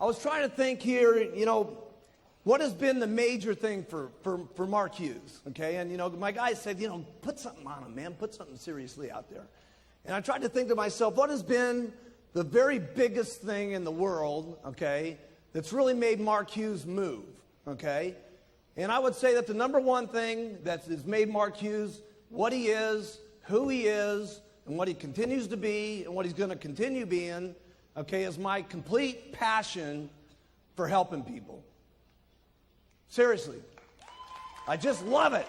I was trying to think here, what has been the major thing for Mark Hughes, okay? And, my guy said, put something on him, man. Put something seriously out there. And I tried to think to myself, what has been the very biggest thing in the world, okay, that's really made Mark Hughes move, okay? And I would say that the number one thing that has made Mark Hughes what he is, who he is, and what he continues to be, and what he's going to continue being, okay, is my complete passion for helping people. Seriously. I just love it.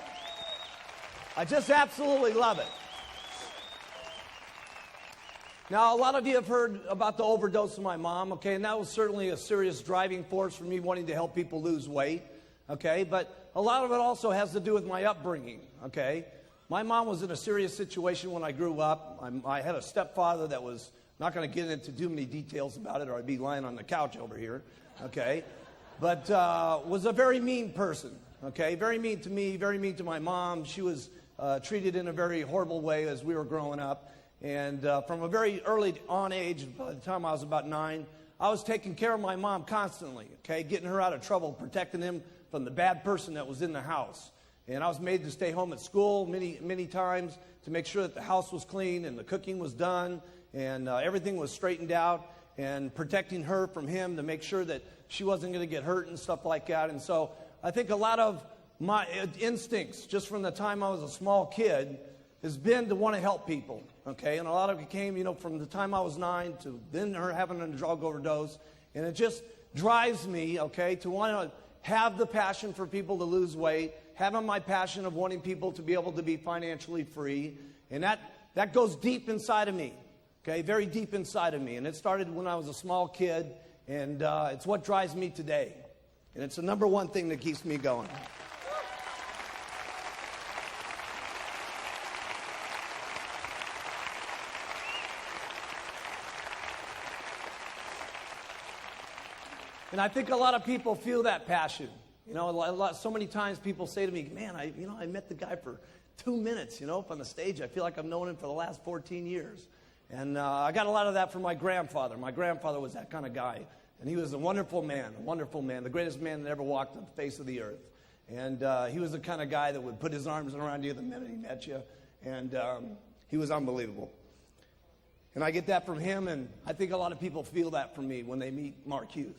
I just absolutely love it. Now, a lot of you have heard about the overdose of my mom, okay, and that was certainly a serious driving force for me wanting to help people lose weight, okay, but a lot of it also has to do with my upbringing, okay. My mom was in a serious situation when I grew up. I had a stepfather that was, not going to get into too many details about it or I'd be lying on the couch over here, okay, but was a very mean person, okay, very mean to me, very mean to my mom. She was treated in a very horrible way as we were growing up. And from a very early on age, by the time I was about 9, I was taking care of my mom constantly, okay, getting her out of trouble, protecting him from the bad person that was in the house. And I was made to stay home at school many times to make sure that the house was clean and the cooking was done and everything was straightened out, and protecting her from him to make sure that she wasn't going to get hurt and stuff like that. And so I think a lot of my instincts just from the time I was a small kid has been to want to help people, okay? And a lot of it came, from the time I was 9 to then her having a drug overdose. And it just drives me, okay, to want to have the passion for people to lose weight, having my passion of wanting people to be able to be financially free. And that goes deep inside of me, okay, very deep inside of me. And it started when I was a small kid, and it's what drives me today. And it's the number one thing that keeps me going. And I think a lot of people feel that passion. So many times people say to me, man, I met the guy for 2 minutes, up on the stage. I feel like I've known him for the last 14 years. And I got a lot of that from my grandfather. My grandfather was that kind of guy. And he was a wonderful man, the greatest man that ever walked on the face of the earth. And he was the kind of guy that would put his arms around you the minute he met you. And he was unbelievable. And I get that from him, and I think a lot of people feel that from me when they meet Mark Hughes.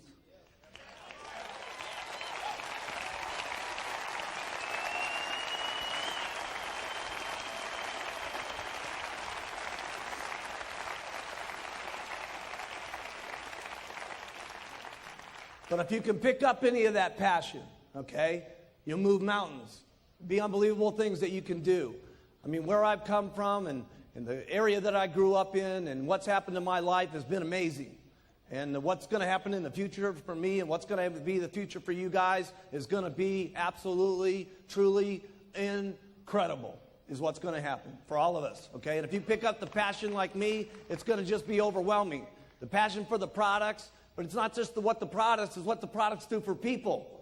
But if you can pick up any of that passion, okay, you'll move mountains. Be unbelievable things that you can do. I mean, where I've come from and the area that I grew up in and what's happened in my life has been amazing. And what's going to happen in the future for me and what's going to be the future for you guys is going to be absolutely, truly incredible is what's going to happen for all of us, okay? And if you pick up the passion like me, it's going to just be overwhelming. The passion for the products. But it's not just what the products, it's what the products do for people,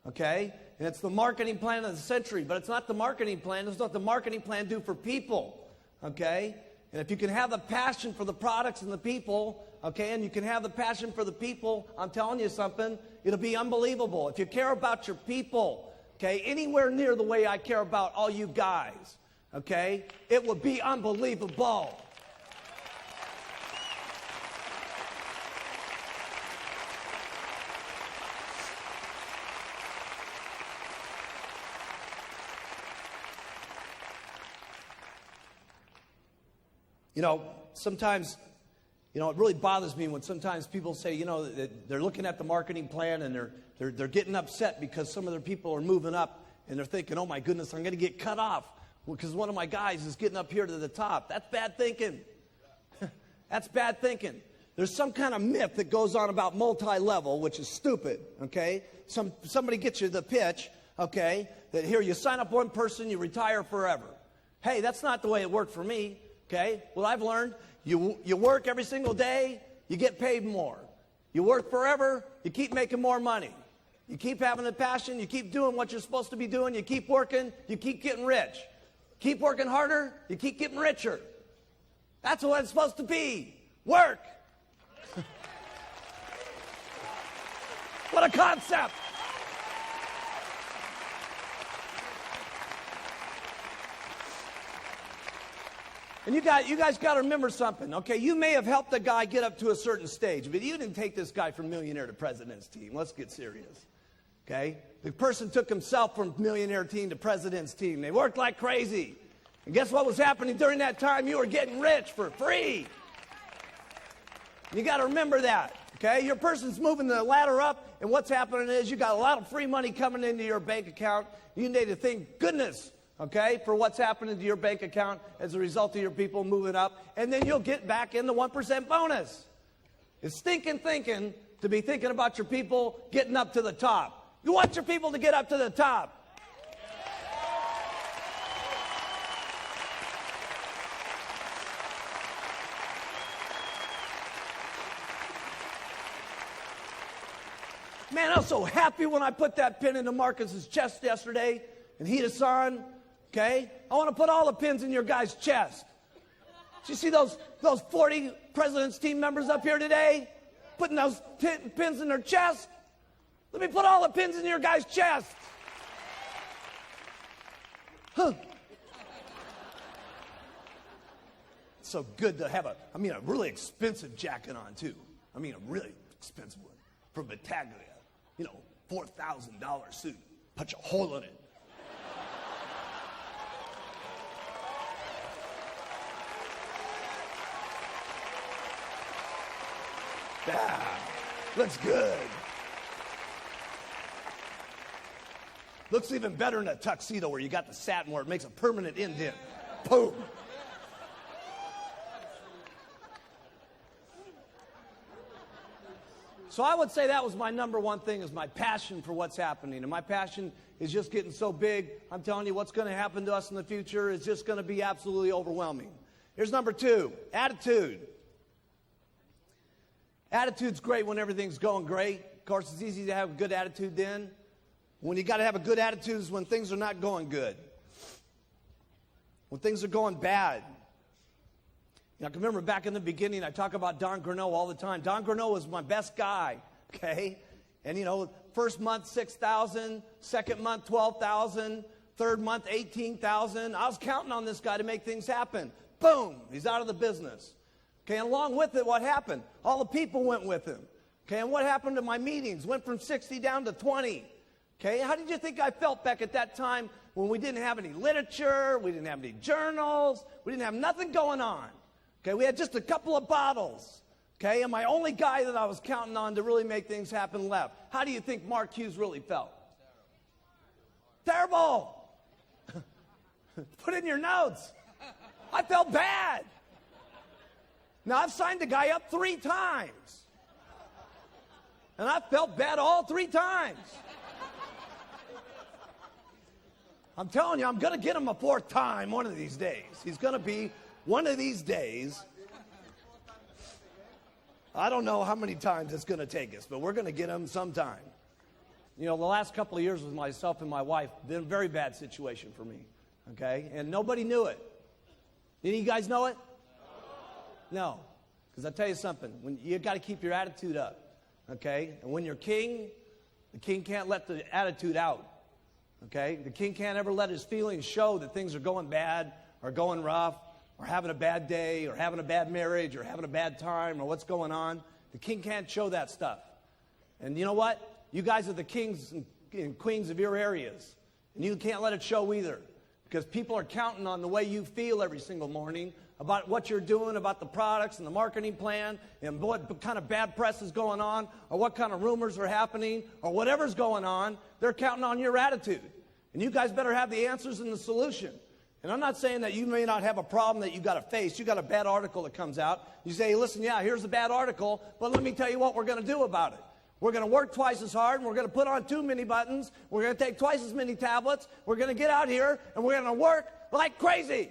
okay? And it's the marketing plan of the century, but it's not the marketing plan. It's what the marketing plan do for people, okay? And if you can have the passion for the products and the people, okay, and you can have the passion for the people, I'm telling you something, it'll be unbelievable. If you care about your people, okay, anywhere near the way I care about all you guys, okay, it would be unbelievable. Sometimes, it really bothers me when sometimes people say, that they're looking at the marketing plan and they're getting upset because some of their people are moving up and they're thinking, oh my goodness, I'm going to get cut off because one of my guys is getting up here to the top. That's bad thinking. That's bad thinking. There's some kind of myth that goes on about multi-level, which is stupid, okay? Somebody gets you the pitch, okay, that here you sign up one person, you retire forever. Hey, that's not the way it worked for me. Okay, well, I've learned you work every single day, you get paid more. You work forever, you keep making more money. You keep having the passion, you keep doing what you're supposed to be doing, you keep working, you keep getting rich. Keep working harder, you keep getting richer. That's what it's supposed to be. Work. What a concept. And you guys got to remember something, okay? You may have helped a guy get up to a certain stage, but you didn't take this guy from millionaire to president's team. Let's get serious, okay? The person took himself from millionaire team to president's team. They worked like crazy. And guess what was happening during that time? You were getting rich for free. You got to remember that, okay? Your person's moving the ladder up, and what's happening is you got a lot of free money coming into your bank account. You need to thank goodness, okay, for what's happening to your bank account as a result of your people moving up, and then you'll get back in the 1% bonus. It's stinking thinking to be thinking about your people getting up to the top. You want your people to get up to the top. Man, I was so happy when I put that pin into Marcus's chest yesterday, and Hida-san. Okay? I want to put all the pins in your guy's chest. Did you see those 40 President's team members up here today? Putting those pins in their chest? Let me put all the pins in your guy's chest. Huh. It's so good to have a really expensive jacket on, too. I mean, a really expensive one from Battaglia. You know, $4,000 suit. Punch a hole in it. Yeah, looks good. Looks even better in a tuxedo where you got the satin where it makes a permanent indent. Boom. So I would say that was my number one thing, is my passion for what's happening. And my passion is just getting so big. I'm telling you, what's going to happen to us in the future is just going to be absolutely overwhelming. Here's number two, attitude. Attitude's great when everything's going great. Of course, it's easy to have a good attitude then. When you got to have a good attitude is when things are not going good. When things are going bad. You know, I can remember back in the beginning, I talk about Don Greneau all the time. Don Greneau was my best guy, okay? And, you know, first month, 6,000. Second month, 12,000. Third month, 18,000. I was counting on this guy to make things happen. Boom, he's out of the business. Okay, and along with it, what happened? All the people went with him. Okay, and what happened to my meetings? Went from 60 down to 20. Okay, how did you think I felt back at that time when we didn't have any literature, we didn't have any journals, we didn't have nothing going on? Okay, we had just a couple of bottles. Okay, and my only guy that I was counting on to really make things happen left. How do you think Mark Hughes really felt? Terrible. Put it in your notes. I felt bad. Now, I've signed the guy up 3 times. And I felt bad all 3 times. I'm telling you, I'm going to get him a 4th time one of these days. He's going to be one of these days. I don't know how many times it's going to take us, but we're going to get him sometime. You know, the last couple of years with myself and my wife, been a very bad situation for me. Okay? And nobody knew it. Did you guys know it? No, because I tell you something, when you got to keep your attitude up, okay? And when you're king, the king can't let the attitude out, okay? The king can't ever let his feelings show that things are going bad or going rough or having a bad day or having a bad marriage or having a bad time or what's going on. The king can't show that stuff. And you know what? You guys are the kings and queens of your areas, and you can't let it show either, because people are counting on the way you feel every single morning about what you're doing, about the products and the marketing plan, and what kind of bad press is going on, or what kind of rumors are happening, or whatever's going on. They're counting on your attitude. And you guys better have the answers and the solution. And I'm not saying that you may not have a problem that you've got to face. You got a bad article that comes out. You say, hey, listen, yeah, here's a bad article, but let me tell you what we're going to do about it. We're going to work twice as hard, and we're going to put on 2 mini buttons. We're going to take twice as many tablets. We're going to get out here, and we're going to work like crazy.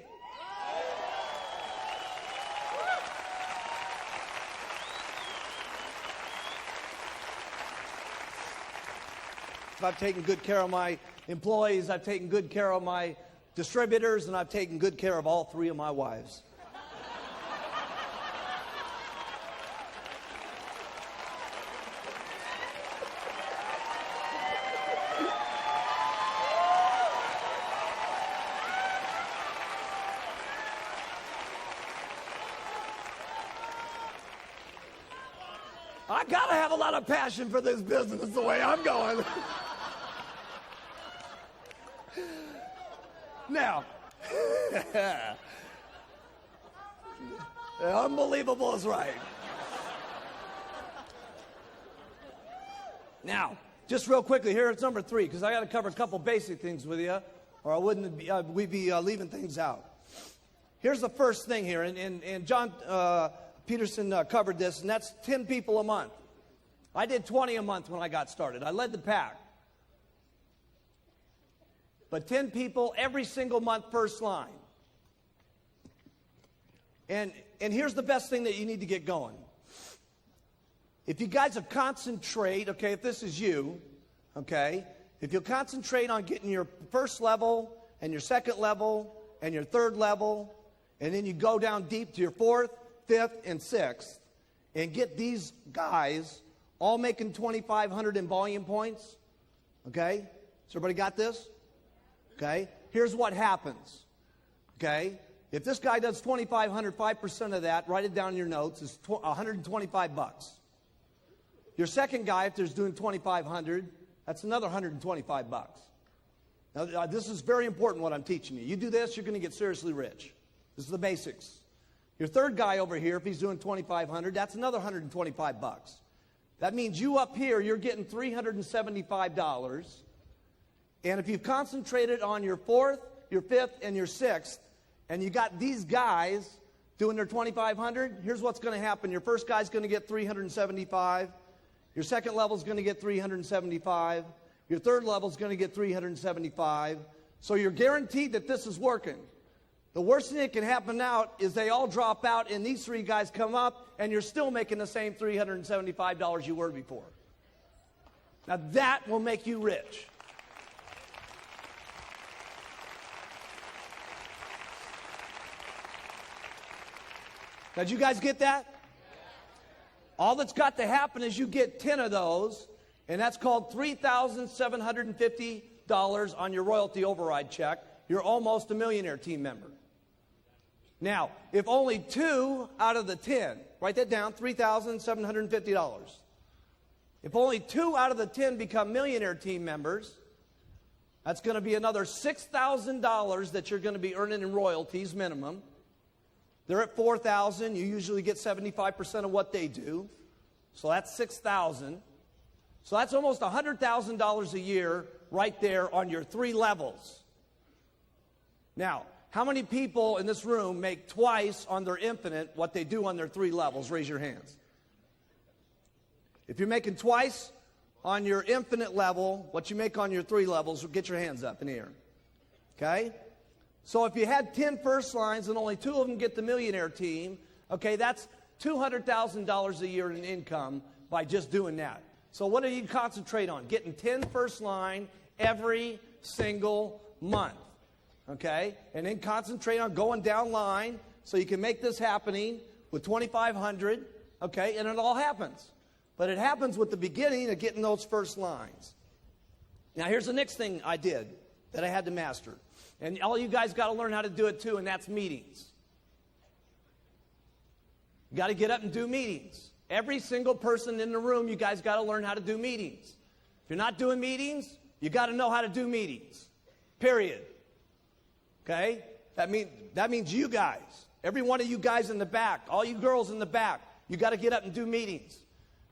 I've taken good care of my employees, I've taken good care of my distributors, and I've taken good care of all 3 of my wives. I got to have a lot of passion for this business the way I'm going. Now, unbelievable is right. Now, just real quickly, here it's number 3, because I got to cover a couple basic things with you, or I wouldn't be, we'd be leaving things out. Here's the first thing here, and John Peterson covered this, and that's 10 people a month. I did 20 a month when I got started. I led the pack. But 10 people every single month, first line. And here's the best thing that you need to get going. If you guys will concentrate, okay, if this is you, okay, if you'll concentrate on getting your first level and your second level and your third level, and then you go down deep to your 4th, 5th, and 6th, and get these guys all making 2,500 in volume points, okay? So everybody got this? Okay? Here's what happens, okay? If this guy does 2,500, 5% of that, write it down in your notes, is $125. Your second guy, if there's doing 2,500, that's another $125. Now, this is very important what I'm teaching you. You do this, you're going to get seriously rich. This is the basics. Your third guy over here, if he's doing 2,500, that's another $125. That means you up here, you're getting $375. And if you've concentrated on your 4th, your 5th, and your 6th, and you got these guys doing their 2,500, here's what's going to happen. Your first guy's going to get 375. Your second level's going to get 375. Your third level's going to get 375. So you're guaranteed that this is working. The worst thing that can happen now is they all drop out and these 3 guys come up and you're still making the same $375 you were before. Now that will make you rich. Now, did you guys get that? All that's got to happen is you get 10 of those, and that's called $3,750 on your royalty override check. You're almost a millionaire team member. Now, if only 2 out of the 10, write that down, $3,750. If only 2 out of the 10 become millionaire team members, that's going to be another $6,000 that you're going to be earning in royalties minimum. They're at $4,000. You usually get 75% of what they do. So that's $6,000. So that's almost $100,000 a year right there on your 3 levels. Now, how many people in this room make twice on their infinite what they do on their 3 levels? Raise your hands. If you're making twice on your infinite level what you make on your 3 levels, get your hands up in the air. Okay? So if you had 10 first lines and only 2 of them get the millionaire team, okay, that's $200,000 a year in income by just doing that. So what do you concentrate on? Getting 10 first line every single month, okay? And then concentrate on going down line so you can make this happening with 2,500, okay? And it all happens. But it happens with the beginning of getting those first lines. Now here's the next thing I did that I had to master. And all you guys got to learn how to do it too, and that's meetings. You got to get up and do meetings. Every single person in the room, you guys got to learn how to do meetings. If you're not doing meetings, you got to know how to do meetings. Period. Okay? That means you guys. Every one of you guys in the back, all you girls in the back, you got to get up and do meetings.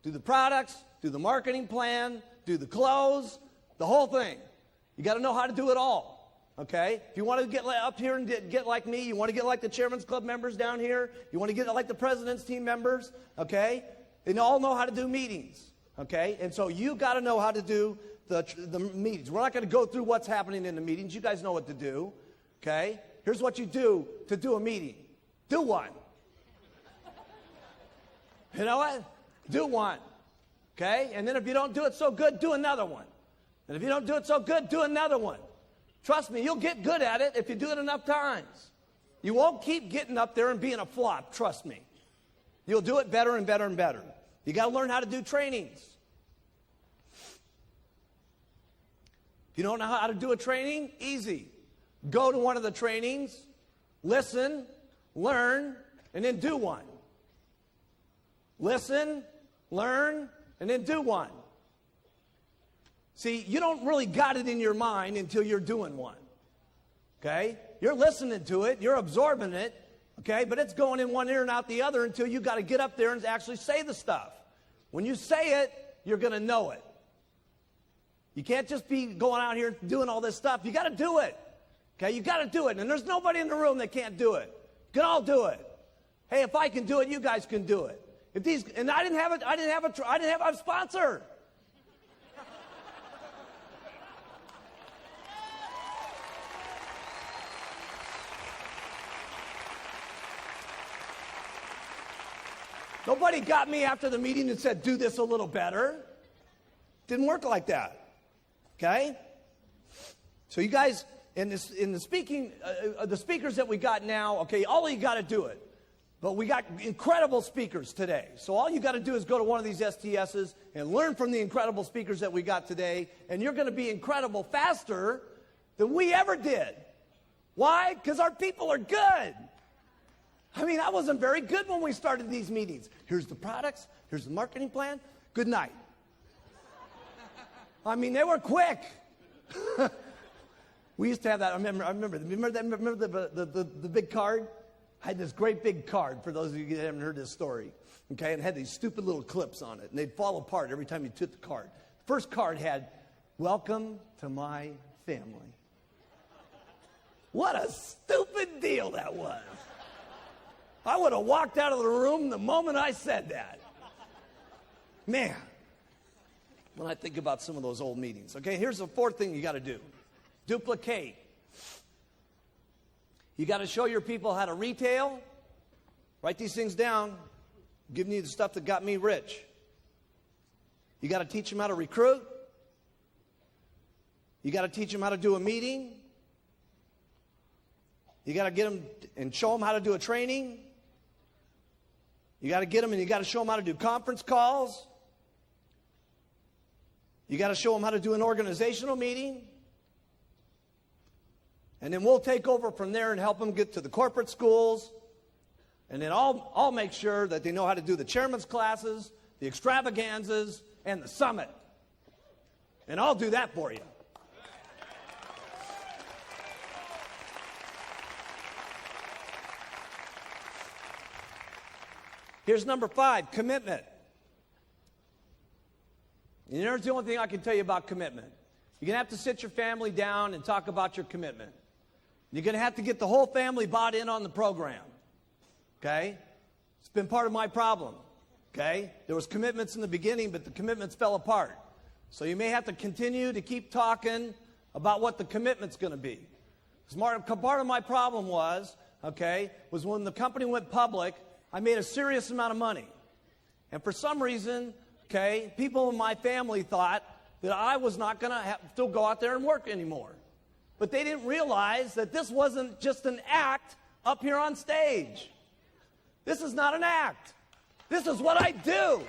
Do the products, do the marketing plan, do the clothes, the whole thing. You got to know how to do it all. Okay? If you want to get up here and get like me, you want to get like the Chairman's Club members down here, you want to get like the President's Team members, okay? They all know how to do meetings, okay? And so you got to know how to do the meetings. We're not going to go through what's happening in the meetings. You guys know what to do, okay? Here's what you do to do a meeting. Do one. You know what? Do one, okay? And then if you don't do it so good, do another one. And if you don't do it so good, do another one. Trust me, you'll get good at it if you do it enough times. You won't keep getting up there and being a flop, trust me. You'll do it better and better and better. You got to learn how to do trainings. If you don't know how to do a training, easy. Go to one of the trainings, listen, learn, and then do one. Listen, learn, and then do one. See, you don't really got it in your mind until you're doing one. Okay? You're listening to it, you're absorbing it, okay? But it's going in one ear and out the other until you got to get up there and actually say the stuff. When you say it, you're going to know it. You can't just be going out here doing all this stuff. You got to do it. Okay? You got to do it. And there's nobody in the room that can't do it. You can all do it. Hey, if I can do it, you guys can do it. And I didn't have a sponsor. Nobody got me after the meeting and said, do this a little better. Didn't work like that. Okay? So you guys, in the speakers that we got now, okay, all you got to do it. But we got incredible speakers today. So all you got to do is go to one of these STSs and learn from the incredible speakers that we got today, and you're going to be incredible faster than we ever did. Why? Because our people are good. I mean, I wasn't very good when we started these meetings. Here's the products. Here's the marketing plan. Good night. I mean, they were quick. We used to have that. I remember the big card? I had this great big card, for those of you that haven't heard this story. Okay, and it had these stupid little clips on it, and they'd fall apart every time you took the card. The first card had, "Welcome to my family." What a stupid deal that was. I would have walked out of the room the moment I said that. Man, when I think about some of those old meetings. Okay, here's the fourth thing you got to do. Duplicate. You got to show your people how to retail. Write these things down. I'm giving you the stuff that got me rich. You got to teach them how to recruit. You got to teach them how to do a meeting. You got to get them and show them how to do a training. You got to get them and you got to show them how to do conference calls. You got to show them how to do an organizational meeting. And then we'll take over from there and help them get to the corporate schools. And then I'll make sure that they know how to do the chairman's classes, the extravaganzas, and the summit. And I'll do that for you. Here's number 5, commitment. And here's the only thing I can tell you about commitment. You're going to have to sit your family down and talk about your commitment. You're going to have to get the whole family bought in on the program. Okay? It's been part of my problem. Okay? There was commitments in the beginning, but the commitments fell apart. So you may have to continue to keep talking about what the commitment's going to be. Part of my problem was when the company went public, I made a serious amount of money. And for some reason, people in my family thought that I was not going to have to go out there and work anymore. But they didn't realize that this wasn't just an act up here on stage. This is not an act. This is what I do.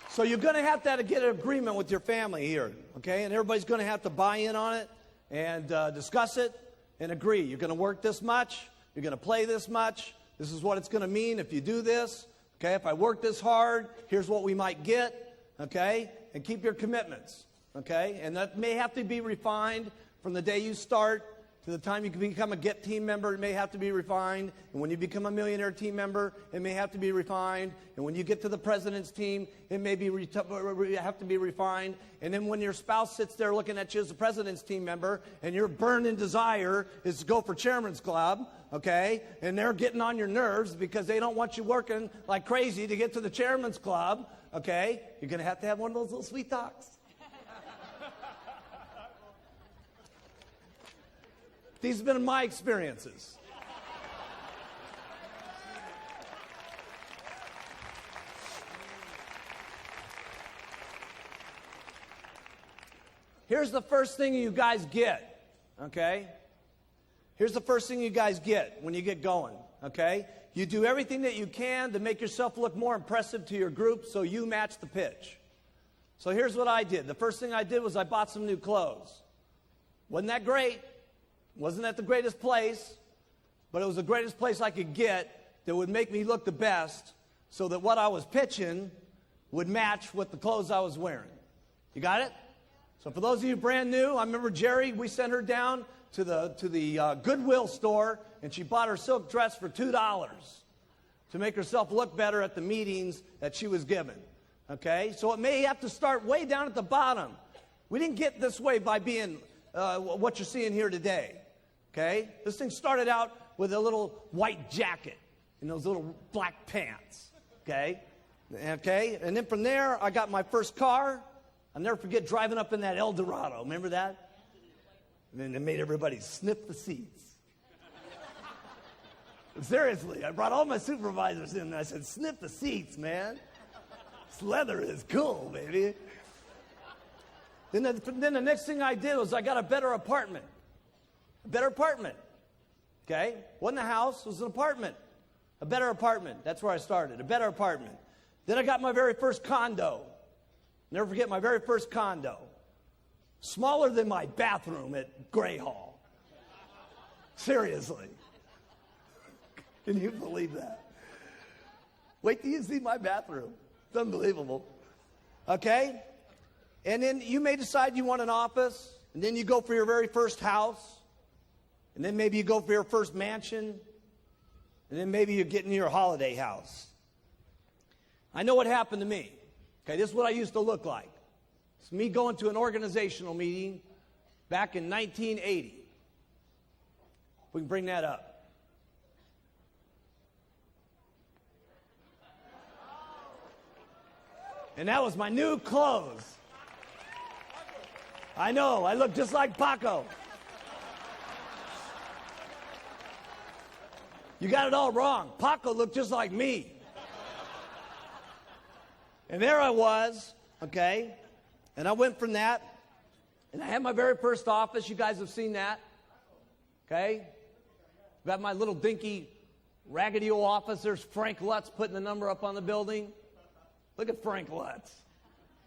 So you're going to have to get an agreement with your family here, okay? And everybody's going to have to buy in on it and discuss it and agree. You're going to work this much. You're going to play this much. This is what it's going to mean if you do this. Okay, if I work this hard, here's what we might get. Okay, and keep your commitments. Okay, and that may have to be refined from the day you start to the time you can become a GET team member. It may have to be refined. And when you become a millionaire team member, it may have to be refined. And when you get to the president's team, it may have to be refined. And then when your spouse sits there looking at you as a president's team member, and your burning desire is to go for chairman's club, okay, and they're getting on your nerves because they don't want you working like crazy to get to the chairman's club, okay, you're going to have one of those little sweet talks. These have been my experiences. Here's the first thing you guys get, okay? Here's the first thing you guys get when you get going, okay? You do everything that you can to make yourself look more impressive to your group so you match the pitch, So here's what I did. The first thing I did was I bought some new clothes. Wasn't that great? Wasn't that the greatest place? But it was the greatest place I could get that would make me look the best so that what I was pitching would match with the clothes I was wearing. You got it? So for those of you brand new, I remember Jerry, we sent her down to the Goodwill store, and she bought her silk dress for $2 to make herself look better at the meetings that she was given. Okay? So it may have to start way down at the bottom. We didn't get this way by being what you're seeing here today. Okay? This thing started out with a little white jacket and those little black pants. Okay? Okay? And then from there, I got my first car. I'll never forget driving up in that El Dorado. Remember that? And then it made everybody sniff the seats. Seriously, I brought all my supervisors in and I said, sniff the seats, man. This leather is cool, baby. Then the next thing I did was I got a better apartment. A better apartment. Okay? Wasn't a house, it was an apartment. A better apartment. That's where I started. A better apartment. Then I got my very first condo. Never forget my very first condo. Smaller than my bathroom at Gray Hall. Seriously. Can you believe that? Wait till you see my bathroom. It's unbelievable. Okay? And then you may decide you want an office, and then you go for your very first house, and then maybe you go for your first mansion, and then maybe you're getting your holiday house. I know what happened to me. Okay, this is what I used to look like. It's me going to an organizational meeting back in 1980. We can bring that up. And that was my new clothes. I know, I look just like Paco. You got it all wrong. Paco looked just like me. And there I was, okay? And I went from that, and I had my very first office. You guys have seen that, okay? Got my little dinky, raggedy old office. There's Frank Lutz putting the number up on the building. Look at Frank Lutz.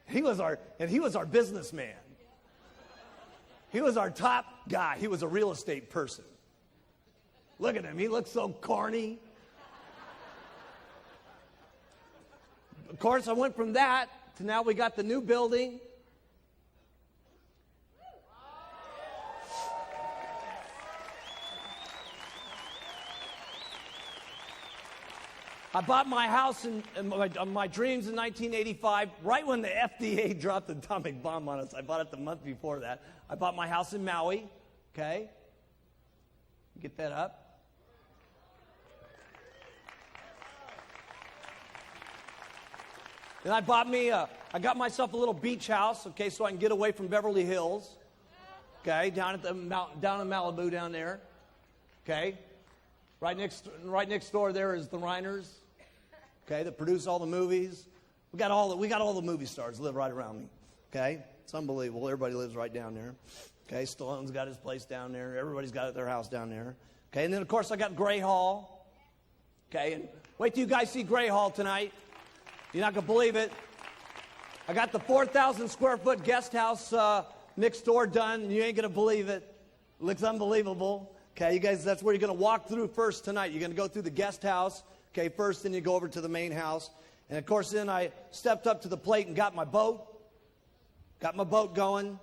He was our businessman. He was our top guy. He was a real estate person. Look at him. He looks so corny. Of course, I went from that to now we got the new building. I bought my house in my dreams in 1985, right when the FDA dropped the atomic bomb on us. I bought it the month before that. I bought my house in Maui, okay? Get that up. Then I got myself a little beach house, okay, so I can get away from Beverly Hills, okay, down in Malibu down there, okay. Right next door there is the Reiners, okay, that produce all the movies. We got all the movie stars live right around me, okay. It's unbelievable. Everybody lives right down there, okay. Stallone's got his place down there. Everybody's got their house down there, okay. And then of course I got Gray Hall, okay. And wait till you guys see Gray Hall tonight. You're not gonna believe it. I got the 4,000 square foot guest house next door done. You ain't gonna believe it. It looks unbelievable. Okay, you guys, that's where you're going to walk through first tonight. You're going to go through the guest house, okay, first, then you go over to the main house. And, of course, then I stepped up to the plate and got my boat. Got my boat going.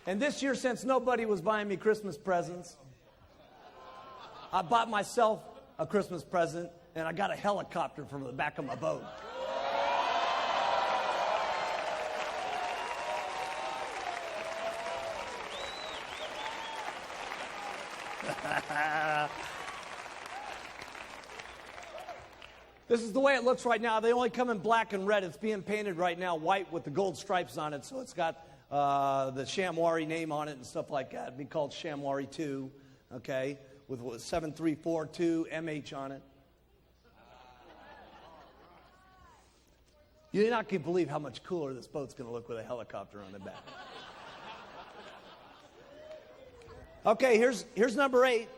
And this year, since nobody was buying me Christmas presents, I bought myself a Christmas present, and I got a helicopter from the back of my boat. This is the way it looks right now. They only come in black and red. It's being painted right now white with the gold stripes on it, so it's got the Shamwari name on it and stuff like that. It'd be called Shamwari 2, okay, with 7342 MH on it. You're not going to believe how much cooler this boat's going to look with a helicopter on the back. Okay, here's number 8.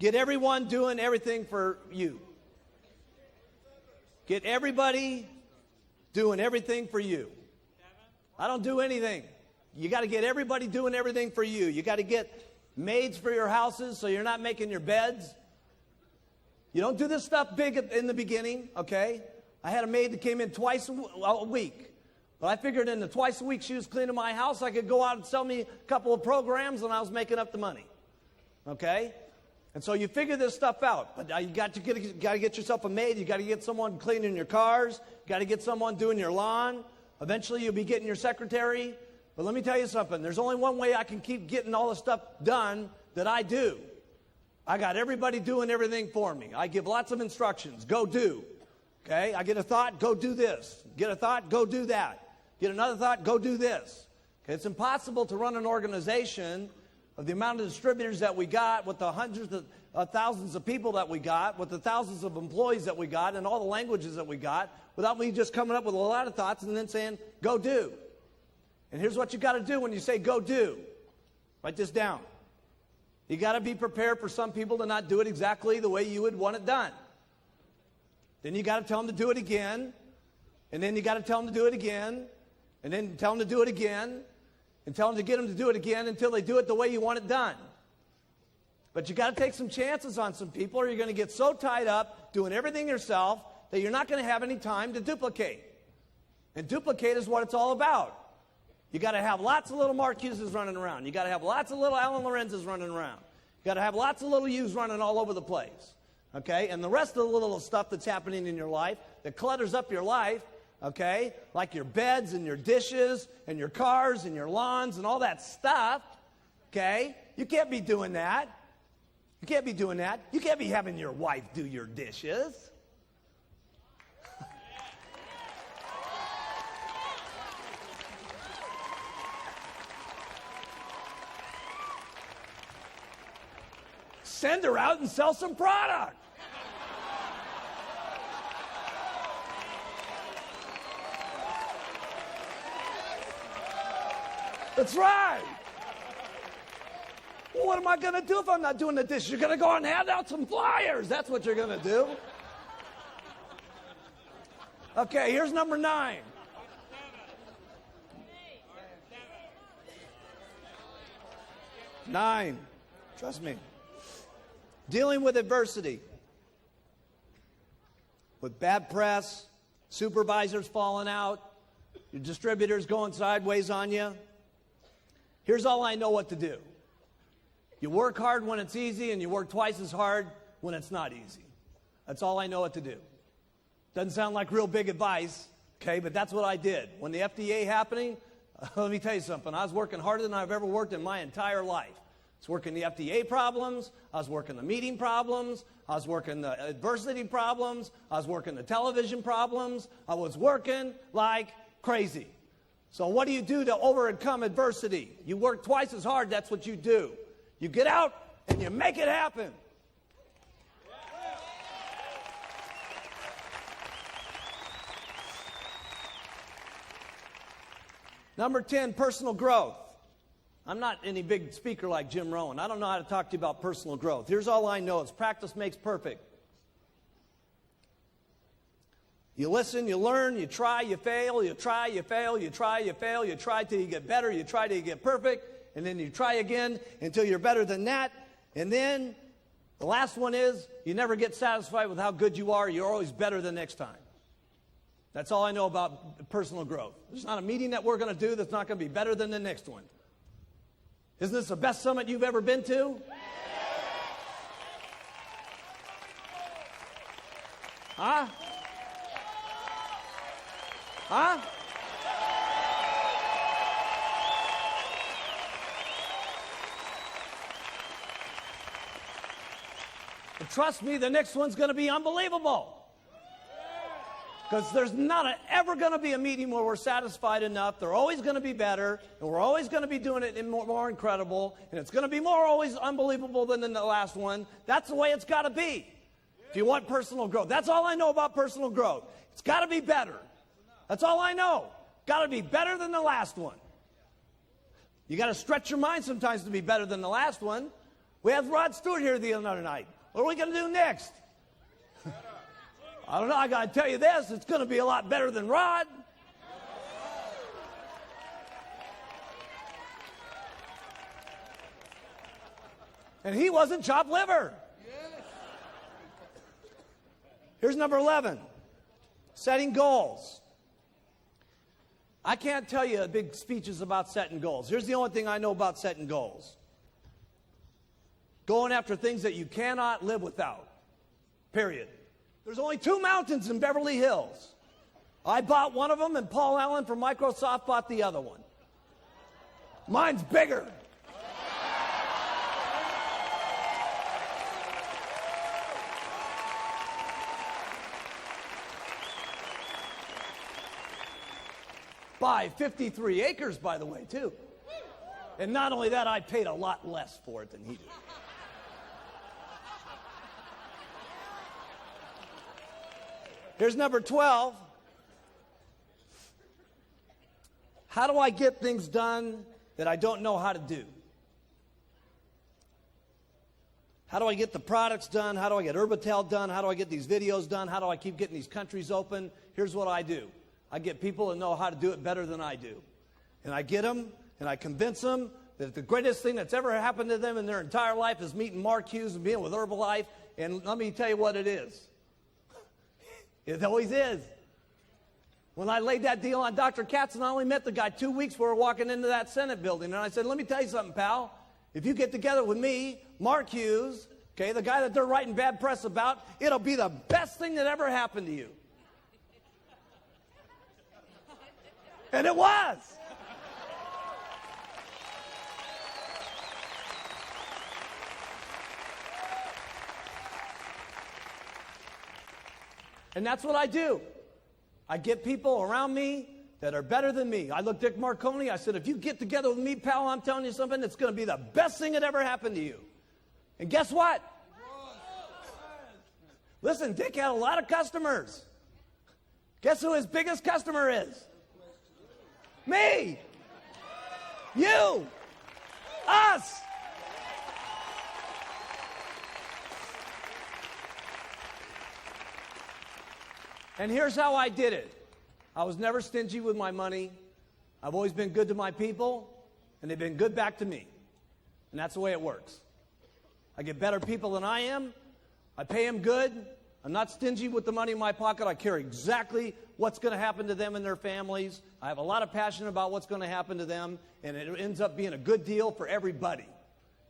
Get everyone doing everything for you. Get everybody doing everything for you. I don't do anything. You got to get everybody doing everything for you. You got to get maids for your houses so you're not making your beds. You don't do this stuff big in the beginning, okay? I had a maid that came in twice a week. But I figured in the twice a week she was cleaning my house, I could go out and sell me a couple of programs and I was making up the money. Okay? And so you figure this stuff out. But you got to get yourself a maid. You got to get someone cleaning your cars. You got to get someone doing your lawn. Eventually you'll be getting your secretary. But let me tell you something. There's only one way I can keep getting all the stuff done that I do. I got everybody doing everything for me. I give lots of instructions. Go do. Okay? I get a thought, go do this. Get a thought, go do that. Get another thought, go do this. Okay? It's impossible to run an organization of the amount of distributors that we got, with the hundreds of thousands of people that we got, with the thousands of employees that we got, and all the languages that we got, without me just coming up with a lot of thoughts and then saying, go do. And here's what you got to do when you say go do. Write this down. You got to be prepared for some people to not do it exactly the way you would want it done. Then you got to tell them to do it again, and then you got to tell them to do it again, and then tell them to do it again, and tell them to get them to do it again until they do it the way you want it done. But you got to take some chances on some people, or you're going to get so tied up doing everything yourself that you're not going to have any time to duplicate. And duplicate is what it's all about. You got to have lots of little Mark Hughes running around. You got to have lots of little Alan Lorenz's running around. You got to have lots of little Hughes running all over the place. Okay? And the rest of the little stuff that's happening in your life that clutters up your life, okay, like your beds and your dishes and your cars and your lawns and all that stuff, okay, you can't be doing that. You can't be doing that. You can't be having your wife do your dishes. Send her out and sell some product. That's right. Well, what am I going to do if I'm not doing the dishes? You're going to go and hand out some flyers. That's what you're going to do. Okay, here's number 9. Nine. Trust me. Dealing with adversity. With bad press, supervisors falling out, your distributors going sideways on you. Here's all I know what to do. You work hard when it's easy, and you work twice as hard when it's not easy. That's all I know what to do. Doesn't sound like real big advice, okay, but that's what I did. When the FDA happening, let me tell you something. I was working harder than I've ever worked in my entire life. I was working the FDA problems. I was working the meeting problems. I was working the adversity problems. I was working the television problems. I was working like crazy. So what do you do to overcome adversity? You work twice as hard. That's what you do. You get out and you make it happen. Number 10, personal growth. I'm not any big speaker like Jim Rohn. I don't know how to talk to you about personal growth. Here's all I know. It's practice makes perfect. You listen, you learn, you try, you fail, you try, you fail, you try, you fail, you try till you get better, you try till you get perfect, and then you try again until you're better than that. And then the last one is you never get satisfied with how good you are. You're always better the next time. That's all I know about personal growth. There's not a meeting that we're going to do that's not going to be better than the next one. Isn't this the best summit you've ever been to? Huh? Huh? But trust me, the next one's going to be unbelievable. Because there's not ever going to be a meeting where we're satisfied enough. They're always going to be better, and we're always going to be doing it more incredible, and it's going to be more always unbelievable than the last one. That's the way it's got to be if you want personal growth. That's all I know about personal growth. It's got to be better. That's all I know. Got to be better than the last one. You got to stretch your mind sometimes to be better than the last one. We had Rod Stewart here the other night. What are we going to do next? I don't know. I got to tell you this. It's going to be a lot better than Rod. And he wasn't chopped liver. Here's number 11. Setting goals. I can't tell you big speeches about setting goals. Here's the only thing I know about setting goals. Going after things that you cannot live without. Period. There's only 2 mountains in Beverly Hills. I bought one of them, and Paul Allen from Microsoft bought the other one. Mine's bigger. By 53 acres, by the way, too. And not only that, I paid a lot less for it than he did. Here's number 12. How do I get things done that I don't know how to do? How do I get the products done? How do I get Herbalife done? How do I get these videos done? How do I keep getting these countries open? Here's what I do. I get people that know how to do it better than I do. And I get them, and I convince them that the greatest thing that's ever happened to them in their entire life is meeting Mark Hughes and being with Herbalife. And let me tell you what it is. It always is. When I laid that deal on Dr. Katz, and I only met the guy 2 weeks before walking into that Senate building. And I said, let me tell you something, pal. If you get together with me, Mark Hughes, okay, the guy that they're writing bad press about, it'll be the best thing that ever happened to you. And it was. And that's what I do. I get people around me that are better than me. I looked at Dick Marconi. I said, if you get together with me, pal, I'm telling you something that's going to be the best thing that ever happened to you. And guess what? Listen, Dick had a lot of customers. Guess who his biggest customer is? Me. You. Us. And here's how I did it. I was never stingy with my money. I've always been good to my people, and they've been good back to me. And that's the way it works. I get better people than I am. I pay them good. I'm not stingy with the money in my pocket. I care exactly what's going to happen to them and their families. I have a lot of passion about what's going to happen to them, and it ends up being a good deal for everybody.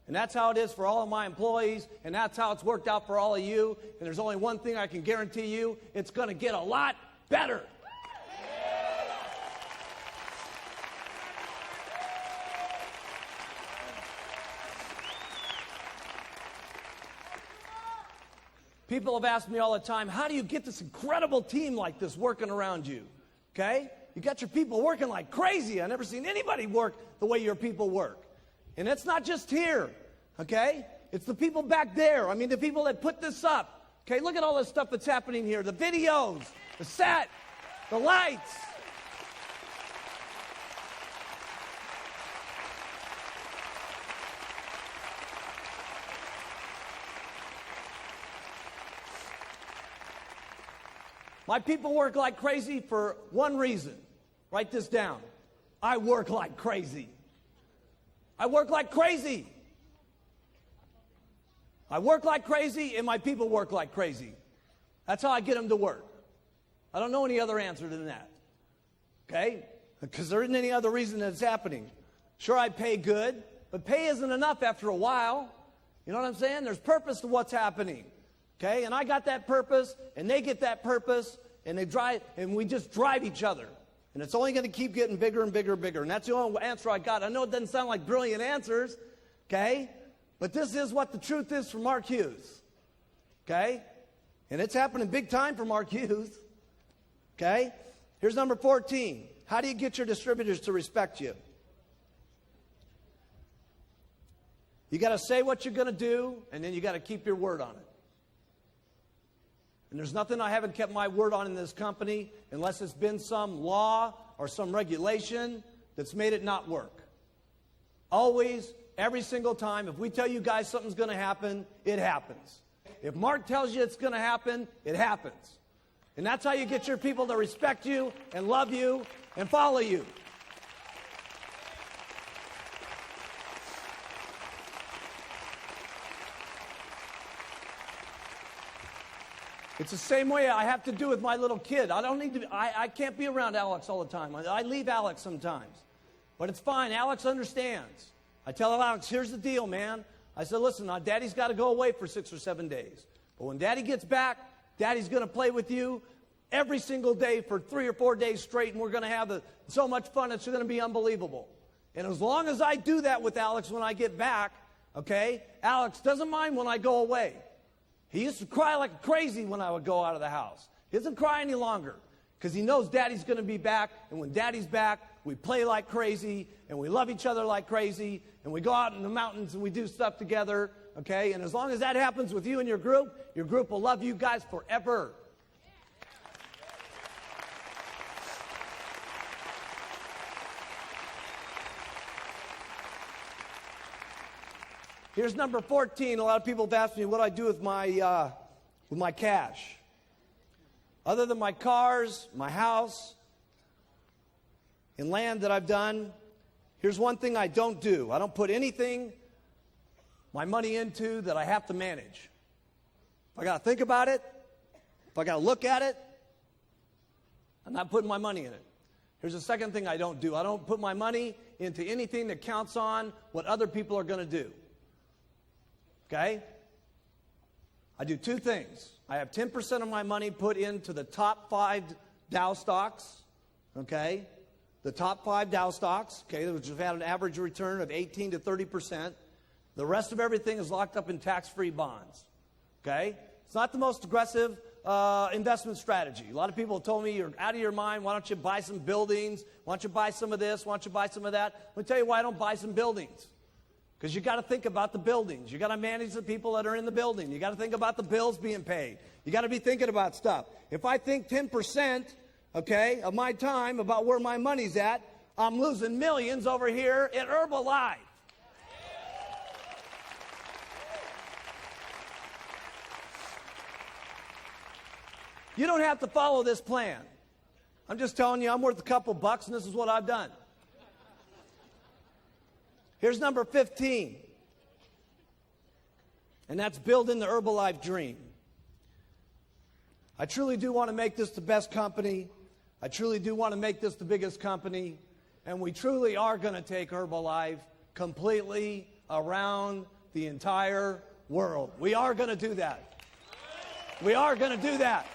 And that's how it is for all of my employees, and that's how it's worked out for all of you. And there's only one thing I can guarantee you, it's going to get a lot better. People have asked me all the time, how do you get this incredible team like this working around you? Okay? You got your people working like crazy. I've never seen anybody work the way your people work. And it's not just here, okay? It's the people back there. I mean, the people that put this up. Okay, look at all this stuff that's happening here. The videos, the set, the lights. My people work like crazy for one reason. Write this down. I work like crazy. I work like crazy. I work like crazy, and my people work like crazy. That's how I get them to work. I don't know any other answer than that. Okay? Because there isn't any other reason that it's happening. Sure, I pay good, but pay isn't enough after a while. You know what I'm saying? There's purpose to what's happening. Okay? And I got that purpose, and they get that purpose, and they drive, and we just drive each other. And it's only going to keep getting bigger and bigger and bigger. And that's the only answer I got. I know it doesn't sound like brilliant answers, okay? But this is what the truth is for Mark Hughes, okay? And it's happening big time for Mark Hughes, okay? Here's number 14. How do you get your distributors to respect you? You got to say what you're going to do, and then you got to keep your word on it. And there's nothing I haven't kept my word on in this company unless it's been some law or some regulation that's made it not work. Always every single time. If we tell you guys something's going to happen, it happens. If Mark tells you it's going to happen, it happens. And that's how you get your people to respect you and love you and follow you. It's the same way I have to do with my little kid. I can't be around Alex all the time. I leave Alex sometimes. But it's fine. Alex understands. I tell Alex, here's the deal, man. I said, listen, Daddy's got to go away for 6 or 7 days. But when Daddy gets back, Daddy's going to play with you every single day for 3 or 4 days straight, and we're going to have so much fun, it's going to be unbelievable. And as long as I do that with Alex when I get back, okay, Alex doesn't mind when I go away. He used to cry like crazy when I would go out of the house. He doesn't cry any longer because he knows Daddy's going to be back, and when Daddy's back, we play like crazy, and we love each other like crazy, and we go out in the mountains and we do stuff together, okay? And as long as that happens with you and your group will love you guys forever. Here's number 14. A lot of people have asked me what I do with my cash. Other than my cars, my house, and land that I've done, here's one thing I don't do. I don't put my money into that I have to manage. If I got to think about it, if I got to look at it, I'm not putting my money in it. Here's the second thing I don't do. I don't put my money into anything that counts on what other people are going to do. Okay? I do 2 things. I have 10% of my money put into the top 5 Dow stocks. Okay? The top 5 Dow stocks, okay, which have had an average return of 18 to 30%. The rest of everything is locked up in tax-free bonds. Okay? It's not the most aggressive investment strategy. A lot of people have told me, you're out of your mind. Why don't you buy some buildings? Why don't you buy some of this? Why don't you buy some of that? Let me tell you why I don't buy some buildings. Because you got to think about the buildings. You got to manage the people that are in the building. You got to think about the bills being paid. You got to be thinking about stuff. If I think 10%, okay, of my time about where my money's at, I'm losing millions over here at Herbalife. You don't have to follow this plan. I'm just telling you, I'm worth a couple bucks, and this is what I've done. Here's number 15. And that's building the Herbalife dream. I truly do want to make this the best company. I truly do want to make this the biggest company. And we truly are going to take Herbalife completely around the entire world. We are going to do that. We are going to do that.